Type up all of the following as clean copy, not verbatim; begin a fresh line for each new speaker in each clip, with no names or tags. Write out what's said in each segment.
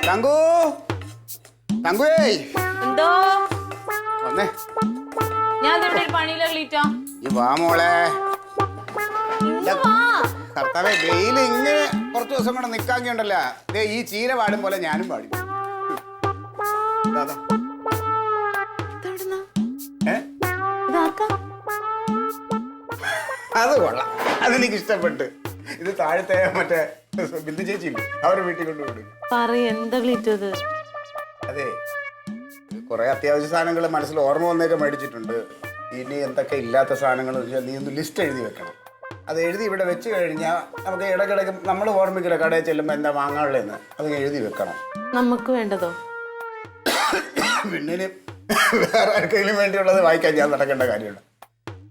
തങ്കു തങ്കുവേ
എന്തോ
വന്നേ
ഞാൻ ഇവിടെ ഒരു പണിയില്ല ക്ലീറ്റോ
ഈ വാ മോളെ കർത്താവേ വെയിൽ ഇങ്ങനെ കുറച്ച് ദിവസം കൂടെ നിൽക്കാങ്കിണ്ടല്ല ഈ ചീര പാടും പോലെ ഞാനും പാടി അത് കൊള്ളാം അതെനിക്ക് ഇഷ്ടപ്പെട്ട് ഇത് താഴത്തെ മറ്റേ ബിന്ദു ചേച്ചി അവരുടെ വീട്ടിൽ കൊണ്ടുപോകും അതെ കുറെ അത്യാവശ്യ സാധനങ്ങൾ മനസ്സിൽ ഓർമ്മ വന്നേക്കെ മേടിച്ചിട്ടുണ്ട് ഇനി എന്തൊക്കെ ഇല്ലാത്ത സാധനങ്ങൾ നീ ഒന്ന് ലിസ്റ്റ് എഴുതി വെക്കണം അത് എഴുതി ഇവിടെ വെച്ച് കഴിഞ്ഞാൽ നമുക്ക് ഇടയ്ക്കിടയ്ക്ക് നമ്മൾ ഓർമ്മിക്കില്ല കടയിൽ ചെല്ലുമ്പോൾ എന്താ വാങ്ങാനുള്ളതെന്ന് അത് എഴുതി വെക്കണം.
നമുക്ക് വേണ്ടതോ
പെണ്ണിന് വേറെ ആർക്കെങ്കിലും വേണ്ടിയുള്ളത് വായിക്കാൻ ഞാൻ നടക്കേണ്ട കാര്യമുണ്ട്.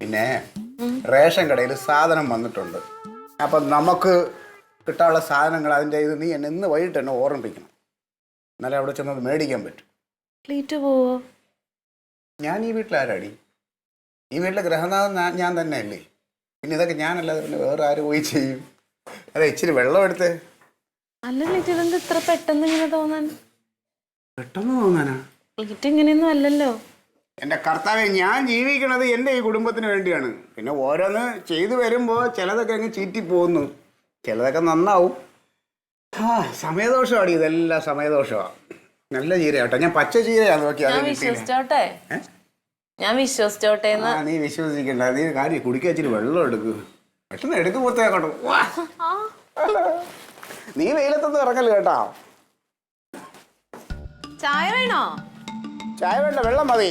പിന്നെ റേഷൻ കടയിൽ സാധനം വന്നിട്ടുണ്ട്. അപ്പം നമുക്ക് കിട്ടാനുള്ള സാധനങ്ങൾ അതിൻ്റെ ഇത് നീ എന്നെ ഇന്ന് വൈകിട്ട് എന്നെ ഓർമ്മിപ്പിക്കണം. എന്നാലേ അവിടെ ചെന്നത് മേടിക്കാൻ പറ്റും.
പോവോ?
ഞാൻ ഈ വീട്ടിലാരാടി? ഈ വീട്ടിലെ ഗ്രഹനാഥൻ ഞാൻ തന്നെ അല്ലേ? പിന്നെ ഇതൊക്കെ ഞാനല്ലാതെ പിന്നെ വേറെ ആര് പോയി ചെയ്യും? അതെ ഇച്ചിരി വെള്ളം എടുത്ത്.
അല്ല ഇതെന്ത് ഇത്ര പെട്ടെന്ന് ഇങ്ങനെ തോന്നാൻ?
പെട്ടെന്ന് തോന്നാനാ?
ഇങ്ങനെയൊന്നും അല്ലല്ലോ.
എൻ്റെ കർത്താവേ, ഞാൻ ജീവിക്കണത് എൻ്റെ ഈ കുടുംബത്തിന് വേണ്ടിയാണ്. പിന്നെ ഓരോന്ന് ചെയ്തു വരുമ്പോൾ ചിലതൊക്കെ അങ്ങ് ചീറ്റിപ്പോകുന്നു, ചിലതൊക്കെ നന്നാവും. സമയദോഷമാണ്, ഇതെല്ലാം സമയദോഷമാണ്. നല്ല ചീര കേട്ടോ, ഞാൻ പച്ച ചീരയാണ് നോക്കിയാൽ.
ഞാൻ വിശ്വസിച്ചോട്ടെ.
നീ വിശ്വസിക്കണ്ട, നീ കാര്യം കുടിക്കാൻ ഇച്ചിരി വെള്ളം എടുക്കും. പെട്ടെന്ന് എടുക്കുമ്പോഴത്തേക്കോട്ടോ. നീ വെയിലത്തൊന്നും ഇറങ്ങല് കേട്ടോ.
ചായ വേണോ?
ചായ വേണ്ട, വെള്ളം മതി.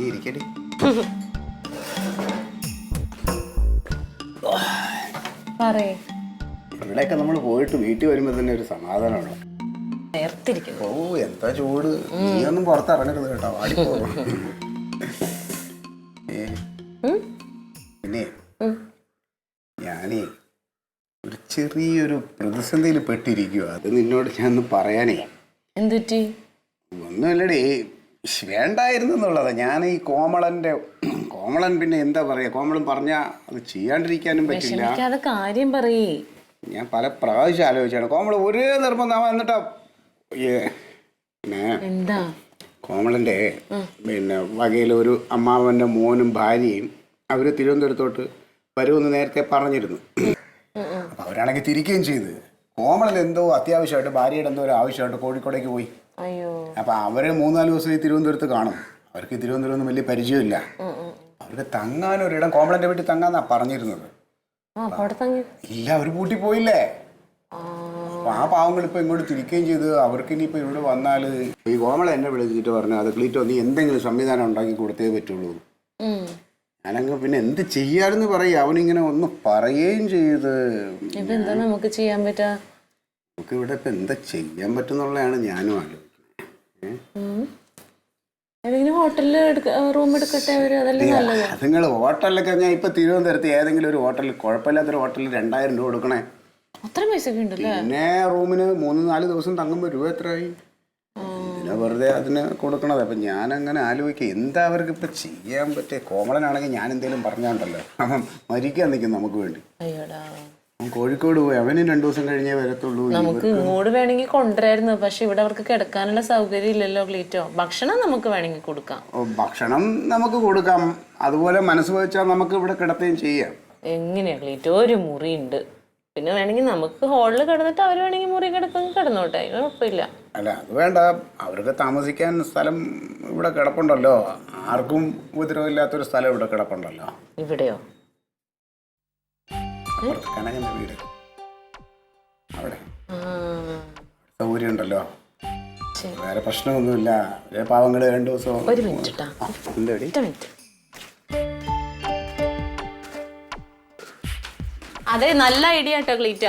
ഇരിക്കടി. ഇവിടെയൊക്കെ നമ്മൾ പോയിട്ട് വീട്ടിൽ വരുമ്പോ തന്നെ ഒരു സമാധാനമാണ്. ഓ എന്താ ചൂട്! നീയൊന്നും പുറത്തിറങ്ങരുത് കേട്ടോ, വാടിപ്പോ. പിന്നെ ഞാനേ ഒരു ചെറിയൊരു പ്രതിസന്ധിയിൽ പെട്ടിരിക്കുക. അത് നിന്നോട് ഞാൻ ഒന്ന് പറയാനേ.
എന്തുറ്റി?
ഒന്നുമില്ലടേ, വേണ്ടായിരുന്നു എന്നുള്ളതാ. ഞാൻ ഈ കോമളൻ പിന്നെ എന്താ പറയാ, കോമളൻ പറഞ്ഞാ അത് ചെയ്യാണ്ടിരിക്കാനും പറ്റില്ല.
കാര്യം പറയേ.
ഞാൻ പല പ്രാവശ്യം ആലോചിച്ചാണ്. കോമള ഒരേ നിർബന്ധം എന്നിട്ടാ പിന്നെ കോമളന്റെ പിന്നെ വകയിൽ ഒരു അമ്മാവന്റെ മോനും ഭാര്യയും അവര് തിരുവനന്തപുരത്തോട്ട് വരുമെന്ന് നേരത്തെ പറഞ്ഞിരുന്നു. അപ്പൊ അവരാണെങ്കിൽ തിരിക്കുകയും ചെയ്ത്. കോമളൻ എന്തോ അത്യാവശ്യമായിട്ട് ഭാര്യയുടെ എന്തോ ഒരു ആവശ്യമായിട്ട് കോഴിക്കോടേക്ക് പോയി. അപ്പൊ അവര് 3-4 ദിവസം ഈ തിരുവനന്തപുരത്ത് കാണും. അവർക്ക് തിരുവനന്തപുരം ഒന്നും വലിയ പരിചയമില്ല. അവർക്ക് തങ്ങാനൊരിടം കോമളന്റെ വീട്ടിൽ തങ്ങാന്നാ പറഞ്ഞിരുന്നത്. ഇല്ല, അവര് പൂട്ടി പോയില്ലേ. അപ്പൊ ആ പാവങ്ങൾ ഇപ്പൊ ഇങ്ങോട്ട് തിരിക്കുകയും ചെയ്ത്. അവർക്ക് ഇനിയിപ്പോ ഇവിടെ വന്നാല് ഈ കോമള എന്നെ വിളിച്ചിട്ട് പറഞ്ഞു, അത് ക്ലീറ്റോ നീ എന്തെങ്കിലും സംവിധാനം ഉണ്ടാക്കി കൊടുത്തേ പറ്റുള്ളൂ. ഞാനങ്ങ് പിന്നെ എന്ത് ചെയ്യാമെന്ന് പറയും. അവനിങ്ങനെ ഒന്ന് പറയുകയും ചെയ്ത്.
നമുക്ക് ചെയ്യാൻ പറ്റാ?
നമുക്ക് ഇവിടെ ഇപ്പൊ എന്താ ചെയ്യാൻ പറ്റുന്നുള്ളതാണ് ഞാനും ആലോചിക്കുന്നത്. നിങ്ങൾ ഹോട്ടലിലൊക്കെ ഞാൻ ഇപ്പൊ തിരുവനന്തപുരത്ത് ഏതെങ്കിലും ഒരു ഹോട്ടലിൽ, കുഴപ്പമില്ലാത്തൊരു ഹോട്ടലിൽ 2000 രൂപ കൊടുക്കണേ. പിന്നെ റൂമിന് 3-4 ദിവസം തങ്ങുമ്പോ രൂപ എത്രയായി? പിന്നെ വെറുതെ അതിന് കൊടുക്കണത്. അപ്പൊ ഞാനങ്ങനെ ആലോചിക്കുക, എന്താ അവർക്ക് ഇപ്പൊ ചെയ്യാൻ പറ്റേ? കോമളനാണെങ്കിൽ ഞാൻ എന്തേലും പറഞ്ഞാണ്ടല്ലോ അവൻ മരിക്കാൻ നിൽക്കും നമുക്ക് വേണ്ടി. കോഴിക്കോട് പോയി, അവന് 2 ദിവസം കഴിഞ്ഞേ വരത്തുള്ളൂ.
നമുക്ക് ഇങ്ങോട്ട് വേണമെങ്കിൽ കൊണ്ടുവരായിരുന്നു, പക്ഷെ ഇവിടെ അവർക്ക് കിടക്കാനുള്ള സൗകര്യം ഇല്ലല്ലോ ക്ലീറ്റോ. ഭക്ഷണം നമുക്ക് വേണമെങ്കിൽ കൊടുക്കാം.
ഭക്ഷണം നമുക്ക് കൊടുക്കാം, അതുപോലെ മനസ്സ് വെച്ചാൽ നമുക്ക് ഇവിടെ കിടത്തുകയും ചെയ്യാം.
എങ്ങനെയാ ക്ലീറ്റോ? ഒരു മുറി ഉണ്ട്, പിന്നെ വേണമെങ്കിൽ നമുക്ക് ഹാളിൽ കിടന്നിട്ട് അവർ വേണമെങ്കിൽ മുറി കിടന്നോട്ടെ, കുഴപ്പമില്ല.
അല്ല അത് വേണ്ട, അവർക്ക് താമസിക്കാൻ സ്ഥലം ഇവിടെ കിടപ്പുണ്ടല്ലോ. ആർക്കും ഉപദ്രവമില്ലാത്തൊരു സ്ഥലം ഇവിടെ കിടപ്പുണ്ടല്ലോ.
ഇവിടെയോ?
കനകന്റെ വീട് അവിടെ സൗകര്യം ഉണ്ടല്ലോ, വേറെ പ്രശ്നമൊന്നുമില്ല. പാവങ്ങള് 2 ദിവസം.
ഒരു മിനിറ്റ്. അതെ, നല്ല ഐഡിയ കേട്ടോ ക്ലീറ്റ.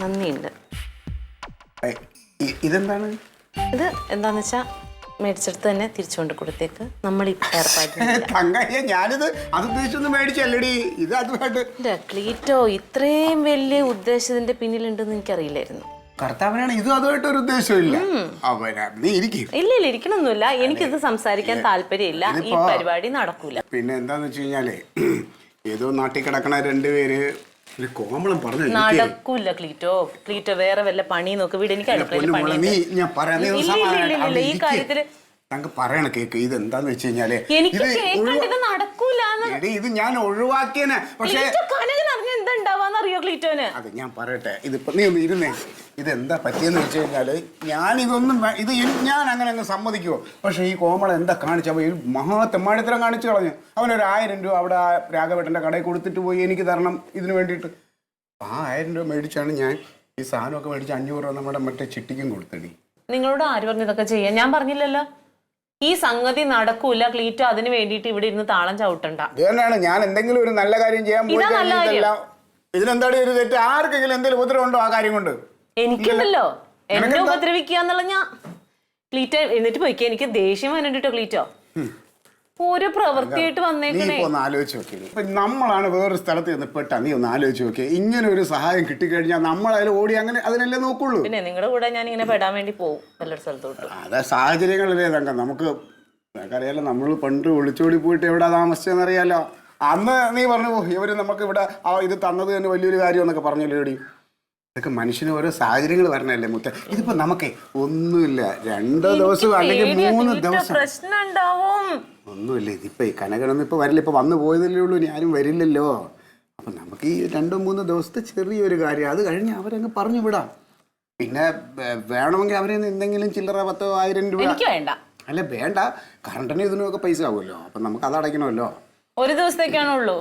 നന്ദിയുണ്ട്.
ഇതെന്താണ്?
ഇത് എന്താന്ന് വെച്ചാ മേടിച്ചെടുത്ത് തന്നെ തിരിച്ചുകൊണ്ട് കൊടുത്തേക്ക്. നമ്മൾ ഈ ഏർപ്പാടില്ല.
തങ്കയ്യ ഞാനിത് അത് ഉദ്ദേശിച്ചൊന്നും മേടിച്ചല്ലടി, ഇത് അതുമായിട്ട്.
ക്ലീറ്റോ ഇത്രയും വലിയ ഉദ്ദേശത്തിന്റെ പിന്നിലുണ്ടെന്ന് എനിക്കറിയില്ലായിരുന്നു.
കർത്താവിനാണ് ഇത് അതുമായിട്ട് ഒരു ഉദ്ദേശമില്ല. നീ ഇരിക്കും.
ഇല്ല ഇരിക്കണമൊന്നുമില്ല. എനിക്കിത് സംസാരിക്കാൻ താല്പര്യമില്ല. ഈ പരിപാടി നടക്കൂല.
പിന്നെ എന്താന്ന് വെച്ച് കഴിഞ്ഞാലേ, ഏതോ നാട്ടിൽ കിടക്കണ രണ്ടുപേര് ഒരു കോമളം പറഞ്ഞു
നടക്കൂല. ക്ലീറ്റോ വേറെ വല്ല പണി നോക്ക്. വീട് എനിക്ക് അടുക്കളയിൽ പണി. ഈ കാര്യത്തില്
പറയണ കേക്ക്. ഇത് എന്താന്ന് വെച്ച് കഴിഞ്ഞാല്
എനിക്ക് നടക്കൂല.
ഇത് ഞാൻ ഒഴിവാക്കിയനെ. പക്ഷേ
എന്താണ്ടാവാന്നറിയോ ക്ലീറ്റോന്?
അത് ഞാൻ പറയട്ടെ. ഇതിപ്പോ നീ ഒന്ന് ഇരുന്നേ. ഇതെന്താ പറ്റിയെന്ന് വെച്ച് കഴിഞ്ഞാല് ഞാനിതൊന്നും ഞാൻ അങ്ങനെ സമ്മതിക്കുമോ? പക്ഷെ ഈ കോമള എന്താ കാണിച്ചപ്പോ ഈ മഹാത്മാടിത്തരം കാണിച്ചു കളഞ്ഞു. അവനൊരു 1000 രൂപ അവിടെ ആ രാഘവേട്ടന്റെ കടയിൽ കൊടുത്തിട്ട് പോയി എനിക്ക് തരണം ഇതിന് വേണ്ടിയിട്ട്. ആ 1000 രൂപ മേടിച്ചാണ് ഞാൻ ഈ സാധനമൊക്കെ മേടിച്ച് 500 രൂപ നമ്മുടെ മറ്റേ ചിട്ടിക്കും കൊടുത്തടി.
നിങ്ങളോട് ആര് പറഞ്ഞു ഇതൊക്കെ ചെയ്യാൻ? ഞാൻ പറഞ്ഞില്ലല്ലോ. ഈ സംഗതി നടക്കൂല ക്ലീറ്റോ. അതിന് വേണ്ടിയിട്ട് ഇവിടെ ഇരുന്ന് താളം ചവിട്ടണ്ട.
ഇതന്നെയാണ് ഞാൻ എന്തെങ്കിലും ഒരു നല്ല കാര്യം ചെയ്യാൻ പോയി ഇതിനെന്താടി ഒരു തെറ്റ്? ആർക്കെങ്കിലും എന്തെങ്കിലും ഉപദ്രവം ഉണ്ടോ ആ കാര്യം കൊണ്ട്?
എനിക്കുണ്ടല്ലോ. എന്നെ ഉപദ്രവിക്കുക എന്നുള്ള ഞാൻ ക്ലീറ്റോ എന്നിട്ട് പോയിക്കോ. എനിക്ക് ദേഷ്യം വന്നിട്ടോ ക്ലീറ്റോ. ഒരു പ്രവൃത്തിയായിട്ട് വന്നേക്കണേ.
ഒന്ന് ആലോചിച്ച് നോക്കി. നമ്മളാണ് വേറൊരു സ്ഥലത്ത് ചെന്ന് പെട്ടാ. നീ ഒന്ന് ആലോചിച്ച് നോക്കിയേ. ഇങ്ങനെ ഒരു സഹായം കിട്ടിക്കഴിഞ്ഞാൽ നമ്മളതിൽ ഓടി അങ്ങനെ അതിനല്ലേ നോക്കുള്ളൂ.
പിന്നെ നിങ്ങളുടെ കൂടെ ഞാൻ ഇങ്ങനെ പെടാൻ വേണ്ടി പോകും നല്ലൊരു സ്ഥലത്തോട്ട്.
അതെ, സാഹചര്യങ്ങളിലേ തങ്കം. നമുക്കറിയാലോ, നമ്മൾ പണ്ട് ഒളിച്ചോടി പോയിട്ട് എവിടെ താമസിച്ചെന്നറിയാലോ. അന്ന് നീ പറഞ്ഞു ഇവര് നമുക്ക് ഇവിടെ ഇത് തന്നത് തന്നെ വലിയൊരു കാര്യം എന്നൊക്കെ പറഞ്ഞല്ലോ. ഇതൊക്കെ മനുഷ്യന് ഓരോ സാഹചര്യങ്ങൾ വരണല്ലേ മുത്ത. ഇതിപ്പോ നമുക്കേ ഒന്നുമില്ല, 2 ദിവസം അല്ലെങ്കിൽ 3 ദിവസം
പ്രശ്നം ഉണ്ടാവും.
ഒന്നുമില്ല. ഇതിപ്പോ ഈ കനകനൊന്നും ഇപ്പൊ വരില്ല. ഇപ്പൊ വന്നു പോയതല്ലേ ഉള്ളൂ, ഞാനും വരില്ലല്ലോ. അപ്പൊ നമുക്ക് ഈ 2-3 ദിവസത്തെ ചെറിയൊരു കാര്യം, അത് കഴിഞ്ഞ് അവരങ്ങ് പറഞ്ഞു വിടാം. പിന്നെ വേണമെങ്കിൽ അവരെ എന്തെങ്കിലും ചില്ലറ 10,000 രൂപ.
എനിക്ക് വേണ്ട.
അല്ല വേണ്ട, കറണ്ടിന് ഇതിനൊക്കെ പൈസ ആവുമല്ലോ. അപ്പൊ നമുക്ക് അത് അടയ്ക്കണമല്ലോ.
ഒരു ദിവസത്തേക്കാണുള്ളൂ.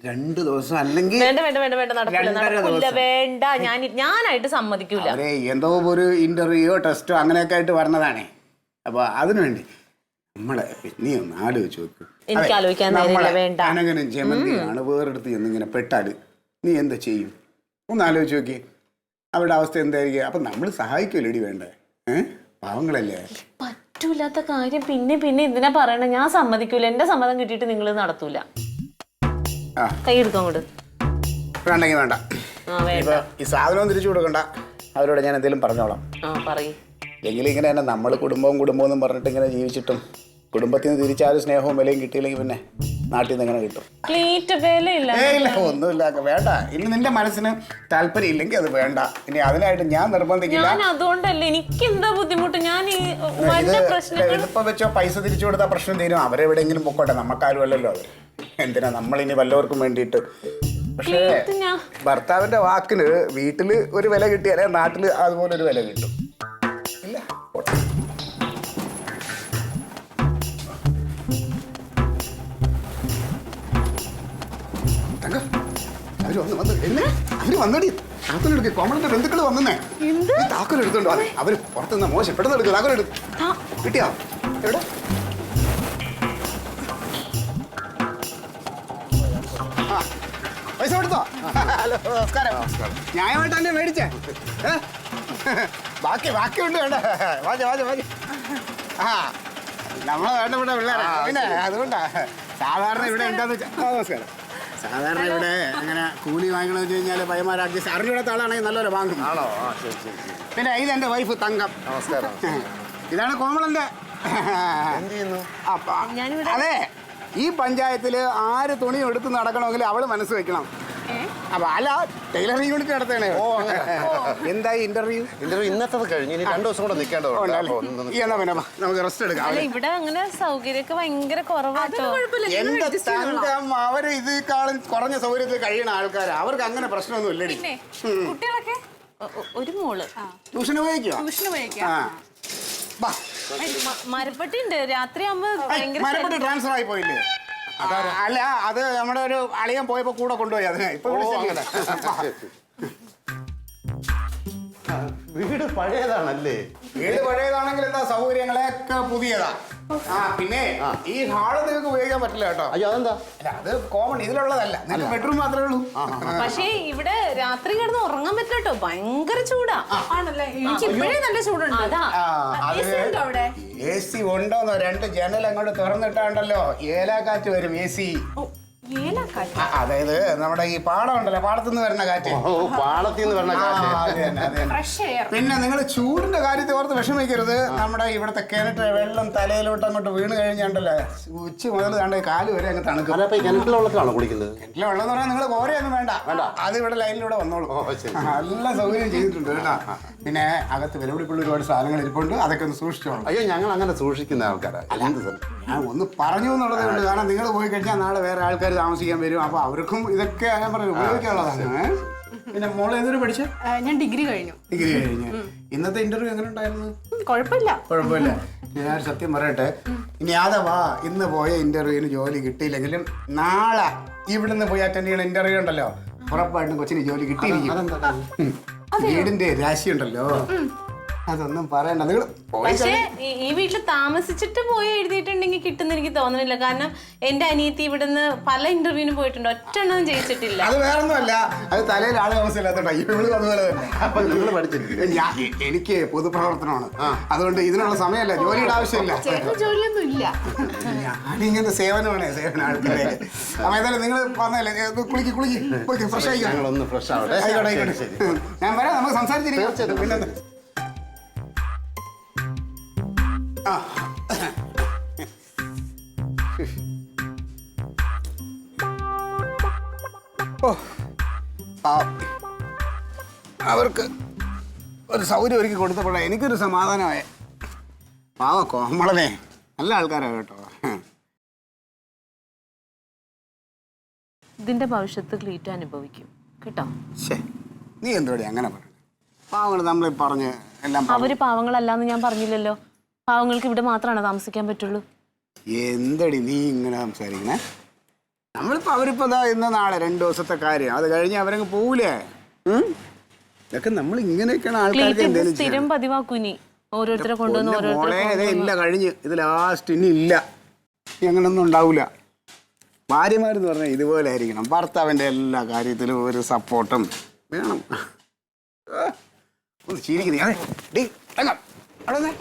2 ദിവസം അല്ലെങ്കിൽ
വേണ്ട. ഞാനായിട്ട് സമ്മതിക്കൂല.
എന്തോ ഒരു ഇന്റർവ്യൂയോ ടെസ്റ്റോ അങ്ങനെയൊക്കെ ആയിട്ട് വരണതാണേ. അപ്പൊ അതിനുവേണ്ടി നമ്മളെ നീ ഒന്ന് ആലോചിച്ച് നോക്ക്.
എനിക്ക് ആലോചിക്കാൻ വേണ്ട.
അനങ്ങനും ജമന്തിയാണ് വേറെടുത്ത് ചെന്നിങ്ങനെ പെട്ടാല് നീ എന്താ ചെയ്യും? ഒന്ന് ആലോചിച്ച് നോക്കി. അവരുടെ അവസ്ഥ എന്തായിരിക്കും? അപ്പൊ നമ്മൾ സഹായിക്കുമല്ലോ വേണ്ടേ? പാവങ്ങളല്ലേ.
പറ്റൂലാത്ത കാര്യം പിന്നെ ഇതിനാ പറയണേ. ഞാൻ സമ്മതിക്കൂല. എന്റെ സമ്മതം കിട്ടിയിട്ട് നിങ്ങൾ നടത്തൂല. കൈ എടുക്കും അങ്ങോട്ട്.
വേണ്ടെങ്കിൽ വേണ്ട. ഈ സാധനവും തിരിച്ചു കൊടുക്കണ്ട. അവരോട് ഞാൻ എന്തെങ്കിലും പറഞ്ഞോളാം. എങ്കിലും ഇങ്ങനെ തന്നെ നമ്മൾ കുടുംബം എന്നും പറഞ്ഞിട്ട് ഇങ്ങനെ ജീവിച്ചിട്ടും കുടുംബത്തിൽ നിന്ന് തിരിച്ചാലും സ്നേഹവും വിലയും കിട്ടിയില്ലെങ്കിൽ പിന്നെ നാട്ടിൽ നിന്ന് എങ്ങനെ കിട്ടും? ഇല്ല, ഒന്നുമില്ല, വേണ്ട. ഇനി നിന്റെ മനസ്സിന് താല്പര്യം ഇല്ലെങ്കിൽ അത് വേണ്ട. ഇനി അതിനായിട്ട് ഞാൻ നിർബന്ധിക്കില്ല.
അതുകൊണ്ടല്ലേ എനിക്ക് എന്താ ബുദ്ധിമുട്ട്. ഞാൻ
എളുപ്പം വെച്ചോ പൈസ തിരിച്ചു കൊടുത്താൽ പ്രശ്നം തീരും. അവരെവിടെയെങ്കിലും പൊക്കോട്ടെ, നമുക്കാരും അല്ലല്ലോ അവർ. എന്തിനാ നമ്മളിനി വല്ലവർക്കും വേണ്ടിയിട്ട്. പക്ഷേ ഭർത്താവിന്റെ വാക്കിന് വീട്ടില് ഒരു വില കിട്ടിയാലേ നാട്ടില് അതുപോലെ ഒരു വില കിട്ടും. ഇല്ല, അവര് വന്നടി. താക്കോലെടുക്ക. കോമളന്റെ ബന്ധുക്കള് വന്നേ. താക്കോലെടുത്തോണ്ടോ? അവര് പുറത്തുനിന്ന മോശം. പെട്ടെന്ന് എടുക്കും. താക്കോലെടുക്കും. കിട്ടിയാ? എവിടെ? പൈസ കൊടുത്തോ? ഹലോ, നമസ്കാരം. ന്യായമായിട്ട് തന്നെ മേടിച്ചേ. ബാക്കിയുണ്ട്. വേണ്ട, നമ്മളെ വേണ്ട ഇവിടെ പിള്ളേരെ. പിന്നെ അതുകൊണ്ടാ സാധാരണ ഇവിടെ എന്താന്ന് വെച്ചാൽ നമസ്കാരം. സാധാരണ ഇവിടെ അങ്ങനെ കൂലി വാങ്ങണമെന്ന് വെച്ച് കഴിഞ്ഞാൽ പയ്യന്മാർ അഡ്ജസ്റ്റ് അറിഞ്ഞൂടാത്ത ആളാണെങ്കിൽ നല്ലപോലെ വാങ്ങും. ആണോ? പിന്നെ ഇതെന്റെ വൈഫ് തങ്കം. നമസ്കാരം. ഇതാണ് കോമളന്റെ. അതെ, ഈ പഞ്ചായത്തില് ആര് തുണി എടുത്ത് നടക്കണമെങ്കിൽ അവള് മനസ്സ് വെക്കണം. അപ്പൊ അല്ല, ടൈലറിംഗ് യൂണിറ്റ് നടത്തണേ. എന്തായി ഇന്റർവ്യൂ?
ഇന്നത്തെ കഴിഞ്ഞ് 2 ദിവസം കൂടെ നിൽക്കേണ്ടത്.
എന്നാ പിന്നെ നമുക്ക് റെസ്റ്റ് എടുക്കാം.
ഇവിടെ അങ്ങനെ സൗകര്യമൊക്കെ ഭയങ്കര കുറവാട്ടോ.
എന്റെ തങ്കം, അവര് ഇതിനേക്കാളും കുറഞ്ഞ സൗകര്യത്തിൽ കഴിയണ ആൾക്കാർ. അവർക്ക് അങ്ങനെ പ്രശ്നമൊന്നും ഇല്ലടി.
കുട്ടികളൊക്കെ ഒരു മോള്
ട്യൂഷന് പോയിക്കോ?
മരപ്പട്ടി ഉണ്ട്. രാത്രി ആകുമ്പോ
ട്രാൻസ്ഫർ ആയി പോയില്ലേ? അല്ല, അത് നമ്മുടെ ഒരു അളിയൻ പോയപ്പോ കൂടെ കൊണ്ടുപോയി. അതിനെ ഇപ്പൊ
വീട് പഴയതാണല്ലേ?
വീട് പഴയതാണെങ്കിൽ എന്താ, സൗകര്യങ്ങളൊക്കെ പുതിയതാ. ആ പിന്നെ ഈ ഹാള് നിങ്ങൾക്ക് ഉപയോഗിക്കാൻ പറ്റില്ല കേട്ടോ.
അയ്യോ അതെന്താ?
അല്ല അത് കോമൺ ഇതിലുള്ളതല്ല, നിങ്ങൾക്ക് ബെഡ്റൂം മാത്രമേ ഉള്ളൂ.
പക്ഷേ ഇവിടെ രാത്രി കിടന്ന് ഉറങ്ങാൻ പറ്റില്ല കേട്ടോ, ഭയങ്കര ചൂടാ.
ആണല്ലേ? എനിക്ക് ഇപ്പോഴേ നല്ല ചൂടുണ്ട്.
അതാ
AC ഉണ്ടോ അവിടെ?
AC ഉണ്ടോന്നോ? 2 ജനൽ അങ്ങോട്ട് തുറന്നിട്ടാണ്ടല്ലോ ഏലാക്കാറ്റ് വരും. AC
ഏലക്കാറ്റ്.
അതായത് നമ്മുടെ ഈ പാടം ഉണ്ടല്ലോ, പാടത്തുനിന്ന് വരുന്ന കാറ്റ്.
ഓ പാളത്തിൽ നിന്ന് വരണ കാറ്റ്.
അത് തന്നെ, അത് തന്നെ.
Fresh air.
പിന്നെ നിങ്ങൾ ചൂടിന്റെ കാര്യത്തെ ഓർത്ത് വിഷമിക്കരുത്. നമ്മുടെ ഇവിടുത്തെ കിണറ്റ് വെള്ളം തലയിലോട്ട് അങ്ങോട്ട് വീണ് കഴിഞ്ഞാണ്ടല്ലോ ഉച്ച മുതൽ കണ്ട കാല് വരെ അങ്ങ് തണുക്കും.
അല്ല അപ്പൊ ഈ കിണറ്റിലെ വെള്ളത്തിലാണോ കുടിക്കുന്നത്?
കിണറ്റിലെ വെള്ളം എന്ന് പറഞ്ഞാൽ നിങ്ങൾ കോരയൊന്നും വേണ്ട, അത് ഇവിടെ ലൈനിലൂടെ വന്നോളൂ. നല്ല സൗകര്യം ചെയ്തിട്ടുണ്ട് കേട്ടോ. പിന്നെ അകത്ത് വിലപിടിപ്പുള്ള ഒരുപാട് സാധനങ്ങൾ ഇരിപ്പുണ്ട്, അതൊക്കെ ഒന്ന് സൂക്ഷിച്ചോളൂ.
അയ്യോ ഞങ്ങൾ അങ്ങനെ സൂക്ഷിക്കുന്ന ആൾക്കാരാണ്. എന്ത് സാർ?
ഞാൻ ഒന്ന് പറഞ്ഞു എന്നുള്ളതേ ഉള്ളൂ. കാരണം നിങ്ങൾ പോയി കഴിഞ്ഞാൽ നാളെ വേറെ ആൾക്കാർ താമസിക്കാൻ വരും, അപ്പൊ അവർക്കും ഇതൊക്കെ ഞാൻ പറഞ്ഞു ഉപയോഗിക്കാനുള്ളതാണ്. പിന്നെ മോളെ എന്തൊരു പഠിച്ച?
ഞാൻ ഡിഗ്രി കഴിഞ്ഞു.
ഡിഗ്രി കഴിഞ്ഞ്. ഇന്നത്തെ ഇന്റർവ്യൂ എങ്ങനെ ഉണ്ടായിരുന്നു?
കുഴപ്പമില്ല.
കുഴപ്പമില്ല. ഞാൻ സത്യം പറയട്ടെ, ഇനി അഥവാ ഇന്ന് പോയ ഇന്റർവ്യൂവിന് ജോലി കിട്ടിയില്ലെങ്കിലും നാളെ ഇവിടുന്ന് പോയി അറ്റൻഡ് ചെയ്യുന്ന ഇന്റർവ്യൂ ഉണ്ടല്ലോ, ഉറപ്പായിട്ടും കൊച്ചിന് ജോലി കിട്ടിയിരിക്കും. വീടിന്റെ രാശി ഉണ്ടല്ലോ, അതൊന്നും പറയണ്ട. നിങ്ങൾ
പക്ഷേ ഈ വീട്ടിൽ താമസിച്ചിട്ട് പോയി എഴുതിയിട്ടുണ്ടെങ്കിൽ കിട്ടുന്ന എനിക്ക് തോന്നുന്നില്ല. കാരണം എന്റെ അനിയത്തി ഇവിടുന്ന് പല ഇന്റർവ്യൂവിന് പോയിട്ടുണ്ട്, ഒറ്റെണ്ണം ജയിച്ചിട്ടില്ല.
അത് വേറൊന്നുമല്ല, അത് തലയിൽ ആള് താമസമില്ലാത്തോണ്ടാ. ഇവള് അതുപോലെ തന്നെ.
അപ്പൊ നിങ്ങൾ പഠിച്ചിട്ടില്ല?
എനിക്ക് പൊതുപ്രവർത്തനമാണ്, അതുകൊണ്ട് ഇതിനുള്ള സമയമല്ല, ജോലിയുടെ ആവശ്യമില്ല.
ചേട്ടന് ജോലിയൊന്നും ഇല്ല.
ഞാനിങ്ങനെ സേവനമാണ്, സേവന ആൾക്കാരെ. അപ്പൊ ഏതായാലും നിങ്ങൾ പറഞ്ഞല്ലേ, കുളിക്ക് ഫ്രഷ് ആയിക്കോ.
ഞങ്ങളൊന്ന് ഫ്രഷ് ആവട്ടെ.
ആയിക്കോട്ടെ ആയിക്കോട്ടെ. ഞാൻ വരാം, നമുക്ക് സംസാരിച്ചിരിക്കും. പിന്നെന്താ? അവർക്ക് ഒരു സൗകര്യം ഒരുക്കി കൊടുത്തപ്പോഴേ എനിക്കൊരു സമാധാനമായ. പാവ കോമളനെ നല്ല ആൾക്കാരാണ് കേട്ടോ.
ഇതിന്റെ ഭവിഷ്യത്ത് ക്ലീറ്റോ അനുഭവിക്കും കേട്ടോ.
ശേ, നീ എന്തോടെ അങ്ങനെ പറഞ്ഞു? പാവങ്ങൾ നമ്മൾ പറഞ്ഞ് എല്ലാം
അവര് പാവങ്ങളല്ലാന്ന് ഞാൻ പറഞ്ഞില്ലല്ലോ. പാവങ്ങൾക്ക് ഇവിടെ മാത്രമാണ് താമസിക്കാൻ പറ്റുള്ളൂ.
എന്തടി നീ ഇങ്ങനെ സംസാരിക്കണേ? നമ്മളിപ്പോ അവരിപ്പോ ഇന്ന് നാളെ 2 ദിവസത്തെ കാര്യം, അത് കഴിഞ്ഞ് അവരങ്ങ് പോകൂലേ? ഇതൊക്കെ നമ്മൾ ഇങ്ങനെയൊക്കെയാണ് ആൾക്കാർക്ക് എന്തെങ്കിലും
സ്ഥിരം പതിവാക്കൂനി ഓരോരുത്തരെ കൊണ്ടുവന്ന് ഓരോരുത്തരെ
ഇല്ല. കഴിഞ്ഞ് ഇത് ലാസ്റ്റ് ഇനി ഇല്ല, അങ്ങനൊന്നും ഉണ്ടാവൂല. ഭാര്യമാരെന്ന് പറഞ്ഞാൽ ഇതുപോലെ ആയിരിക്കണം. ഭർത്താവിൻ്റെ എല്ലാ കാര്യത്തിലും ഒരു സപ്പോർട്ടും വേണം. ഒന്ന് ചിരിക്കുന്നേ. അതെ ഡി അവിടെ